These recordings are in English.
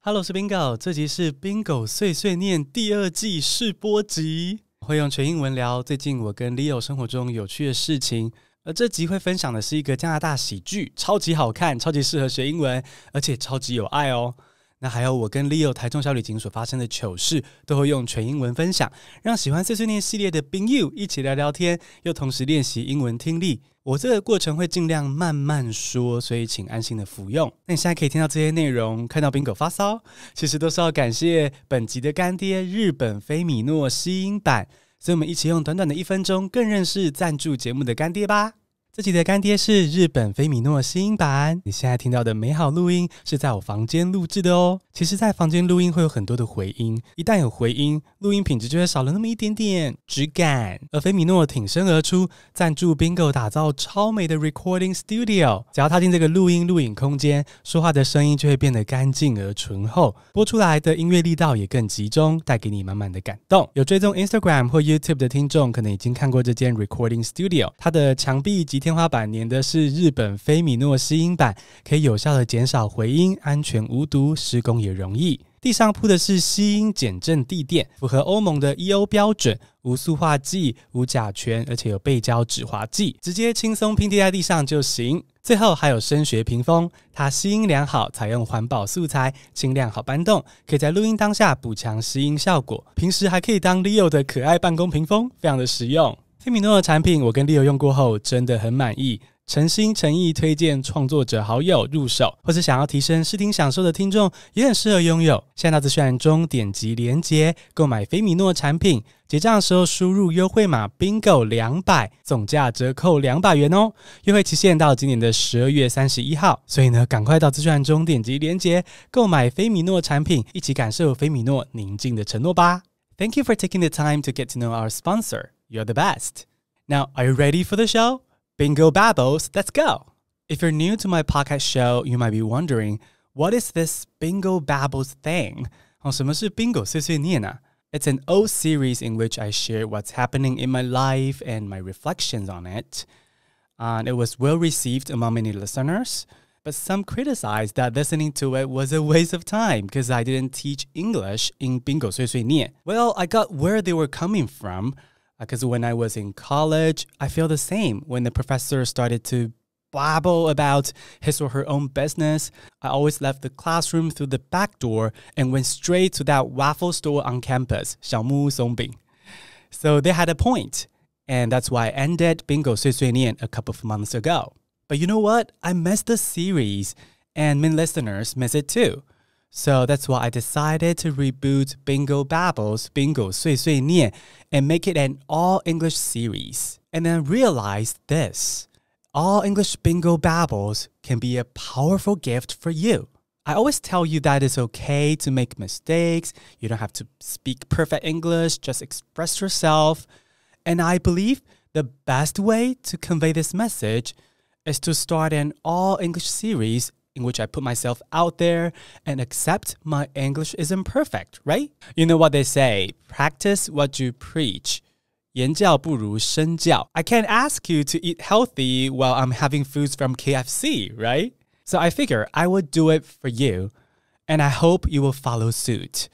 Hello， 我是宾狗，这集是宾狗碎碎念第二季试播集，会用全英文聊最近我跟 Leo 生活中有趣的事情。而这集会分享的是一个加拿大喜剧，超级好看，超级适合学英文，而且超级有爱哦。那还有我跟 Leo 台中小旅行所发生的糗事，都会用全英文分享，让喜欢碎碎念系列的宾友一起聊聊天，又同时练习英文听力。我这个过程会尽量慢慢说，所以请安心的服用。那你现在可以听到这些内容，看到宾狗发骚，其实都是要感谢本集的干爹日本菲米诺吸音板。所以我们一起用短短的1分钟，更认识赞助节目的干爹吧。这集的干爹是日本菲米诺吸音板，你现在听到的美好录音是在我房间录制的哦。其实在房间录音会有很多的回音，一旦有回音，录音品质就会少了那么一点点质感。而菲米诺挺身而出，赞助 Bingo 打造超美的 recording studio， 只要踏进这个录影空间，说话的声音就会变得干净而醇厚，播出来的音乐力道也更集中，带给你满满的感动。有追踪 Instagram 或 YouTube 的听众可能已经看过这间 recording studio， 它的墙壁及天花板粘的是日本菲米诺吸音板，可以有效的减少回音，安全无毒，施工也容易。地上铺的是吸音减震地垫，符合欧盟的 EO 标准，无塑化剂、无甲醛，而且有背胶止滑剂，直接轻松拼贴在地上就行。最后还有声学屏风，它吸音良好，采用环保素材，轻量好搬动，可以在录音当下补强吸音效果。平时还可以当 Leo 的可爱办公屏风，非常的实用。菲米诺的产品我跟 Leo 用过后真的很满意，诚心诚意推荐创作者好友入手，或是想要提升视听享受的听众也很适合拥有。现在到资讯栏中点击连结购买菲米诺产品，结账的时候输入优惠码 Bingo 200，总价折扣200元哦。优惠期限到今年的12月31号，所以呢，赶快到资讯栏中点击连结购买菲米诺产品，一起感受菲米诺宁静的承诺吧。Thank you for taking the time to get to know our sponsor. You're the best. Now, are you ready for the show? Bingo Babbles, let's go! If you're new to my podcast show, you might be wondering, what is this Bingo Babbles thing? 什么是 Bingo 碎碎念啊？ It's an old series in which I share what's happening in my life and my reflections on it. And it was well received among many listeners, but some criticized that listening to it was a waste of time because I didn't teach English in Bingo 碎碎念. Well, I got where they were coming from.Because when I was in college, I feel the same. When the professor started to babble about his or her own business, I always left the classroom through the back door and went straight to that waffle store on campus, 小木屋松饼. So they had a point, and that's why I ended Bingo 碎碎念 a couple of months ago. But you know what? I miss the series, and many listeners miss it too.So that's why I decided to reboot Bingo Babbles, Bingo 碎碎念, and make it an all-English series. And then realized this. All-English Bingo Babbles can be a powerful gift for you. I always tell you that it's okay to make mistakes. You don't have to speak perfect English, just express yourself. And I believe the best way to convey this message is to start an all-English series in which I put myself out there and accept my English isn't perfect, right? You know what they say, practice what you preach. 言教不如身教. I can't ask you to eat healthy while I'm having foods from KFC, right? So I figure I would do it for you, and I hope you will follow suit.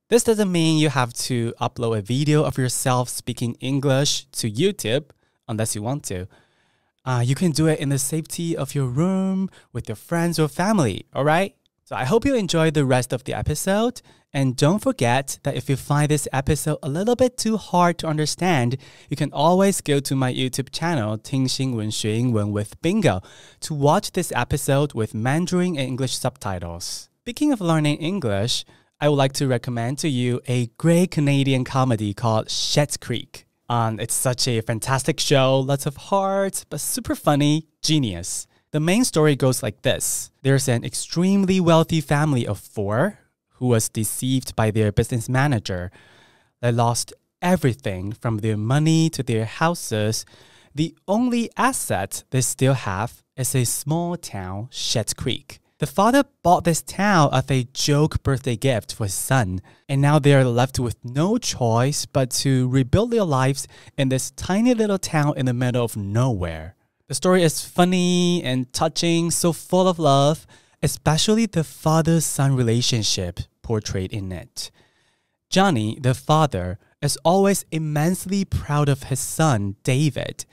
This doesn't mean you have to upload a video of yourself speaking English to YouTube, unless you want to.You can do it in the safety of your room with your friends or family, alright? So I hope you enjoy the rest of the episode. And don't forget that if you find this episode a little bit too hard to understand, you can always go to my YouTube channel, 听新闻学英文 with Bingo, to watch this episode with Mandarin and English subtitles. Speaking of learning English, I would like to recommend to you a great Canadian comedy called Schitt's Creek.It's such a fantastic show, lots of heart, but super funny, genius. The main story goes like this. There's an extremely wealthy family of 4 who was deceived by their business manager. They lost everything from their money to their houses. The only asset they still have is a small town, Schitt's Creek.The father bought this town as a joke birthday gift for his son, and now they're left with no choice but to rebuild their lives in this tiny little town in the middle of nowhere. The story is funny and touching, so full of love, especially the father-son relationship portrayed in it. Johnny, the father, is always immensely proud of his son, David.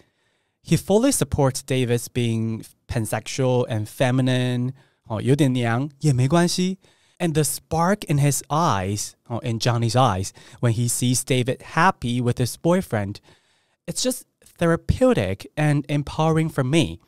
He fully supports David's being pansexual and feminine. 有点娘也没关系. And the spark in his eyes, in Johnny's eyes, when he sees David happy with his boyfriend, it's just therapeutic and empowering for me.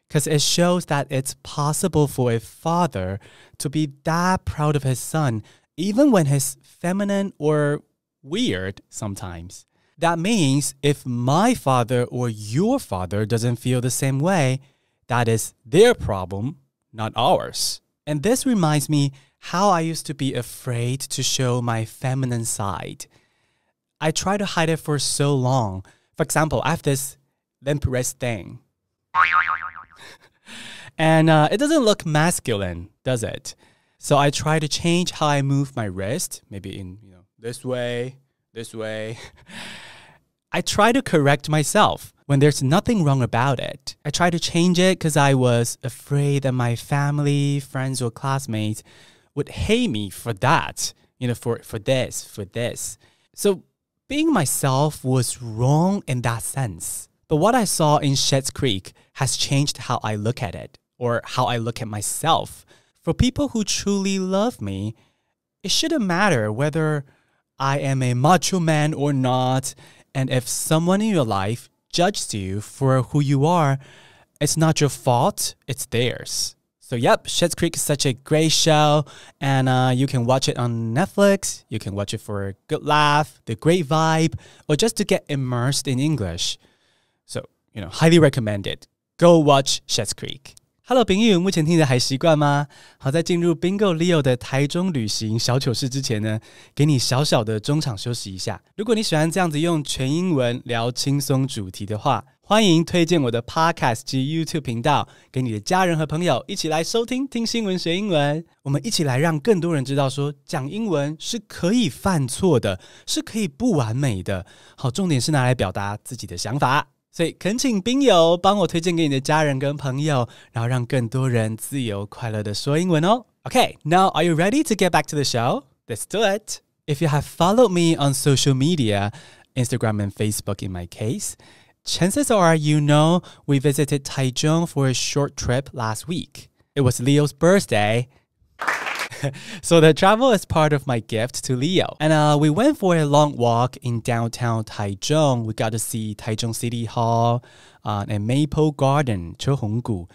Because it shows that it's possible for a father to be that proud of his son, even when he's feminine or weird sometimes. That means if my father or your father doesn't feel the same way, that is their problem, not ours. And this reminds me how I used to be afraid to show my feminine side. I tried to hide it for so long. For example, I have this limp wrist thing. And it doesn't look masculine, does it? So I try to change how I move my wrist, maybe in this way. I try to correct myself when there's nothing wrong about it. I try to change it because I was afraid that my family, friends, or classmates would hate me for that, for this. So being myself was wrong in that sense. But what I saw in Schitt's Creek has changed how I look at it, or how I look at myself. For people who truly love me, it shouldn't matter whether I am a macho man or not. And if someone in your life judges you for who you are, it's not your fault, it's theirs. So yep, Schitt's Creek is such a great show, and you can watch it on Netflix. You can watch it for a good laugh, the great vibe, or just to get immersed in English. So, highly recommend it. Go watch Schitt's Creek.Hello， 朋友，目前听得还习惯吗？好，在进入 Bingo Leo 的台中旅行小糗事之前呢，给你小小的中场休息一下。如果你喜欢这样子用全英文聊轻松主题的话，欢迎推荐我的 Podcast 及 YouTube 频道，给你的家人和朋友一起来收听听新闻学英文。我们一起来让更多人知道说，讲英文是可以犯错的，是可以不完美的。好，重点是拿来表达自己的想法。所以恳请宾友帮我推荐给你的家人跟朋友，然后让更多人自由快乐的说英文哦。Okay, now are you ready to get back to the show? Let's do it. If you have followed me on social media, Instagram and Facebook in my case, chances are we visited Taichung for a short trip last week. It was Leo's birthday. So the travel is part of my gift to Leo. And we went for a long walk in downtown Taichung. We got to see Taichung City Hall and Maple Garden, 车红谷.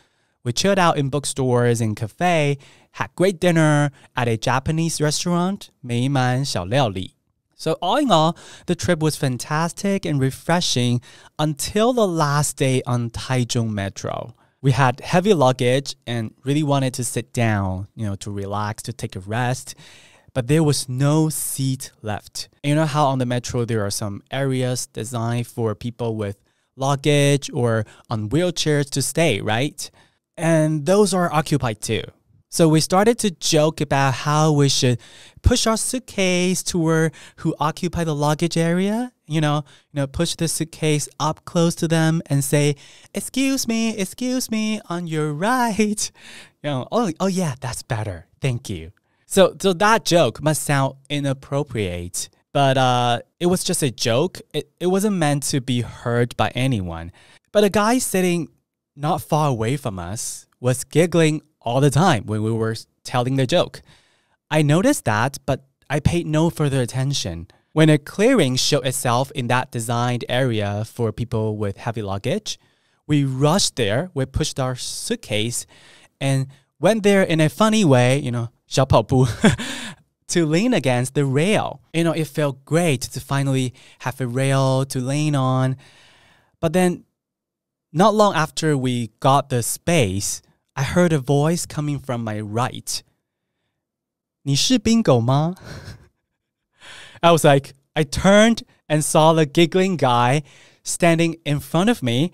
We chilled out in bookstores and cafe, had great dinner at a Japanese restaurant, 美满小料理. So all in all, the trip was fantastic and refreshing until the last day on Taichung Metro.We had heavy luggage and really wanted to sit down, to relax, to take a rest. But there was no seat left. And you know how on the metro there are some areas designed for people with luggage or on wheelchairs to stay, right? And those are occupied too. So we started to joke about how we should push our suitcase toward who occupy the luggage area. Push the suitcase up close to them and say, excuse me, on your right. Oh yeah, that's better. Thank you. So that joke must sound inappropriate, but it was just a joke. It wasn't meant to be heard by anyone. But a guy sitting not far away from us was giggling all the time when we were telling the joke. I noticed that, but I paid no further attention.When a clearing showed itself in that designed area for people with heavy luggage, we rushed there, we pushed our suitcase, and went there in a funny way, 小跑步, to lean against the rail. It felt great to finally have a rail to lean on. But then, not long after we got the space, I heard a voice coming from my right. 你是宾狗吗? I was like, I turned and saw the giggling guy standing in front of me.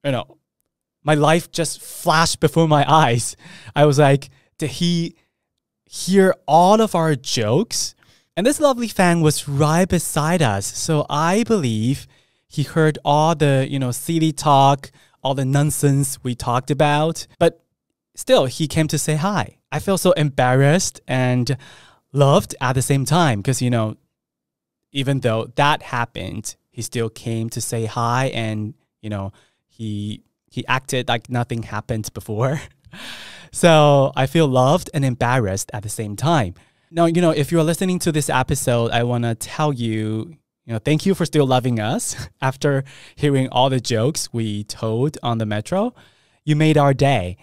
My life just flashed before my eyes. I was like, did he hear all of our jokes? And this lovely fan was right beside us. So I believe he heard all the, silly talk, all the nonsense we talked about. But still, he came to say hi. I feel so embarrassed and loved at the same time because, you know, even though that happened, he still came to say hi and, you know, he acted like nothing happened before. So I feel loved and embarrassed at the same time. Now, you know, if you're listening to this episode, I want to tell you, thank you for still loving us after hearing all the jokes we told on the metro. You made our day,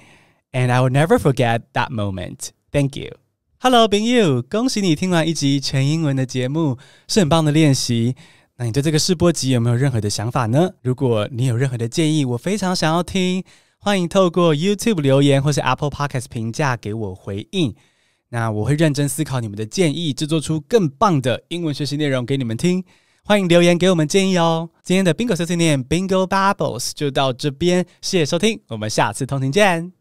and I will never forget that moment. Thank you. Hello, 朋友，恭喜你听完一集全英文的节目，是很棒的练习。那你对这个试播集有没有任何的想法呢？如果你有任何的建议，我非常想要听，欢迎透过 YouTube 留言或是 Apple Podcast 评价给我回应。那我会认真思考你们的建议，制作出更棒的英文学习内容给你们听。欢迎留言给我们建议哦。今天的 Bingo 碎碎念 Bingo Babbles 就到这边，谢谢收听，我们下次通勤见。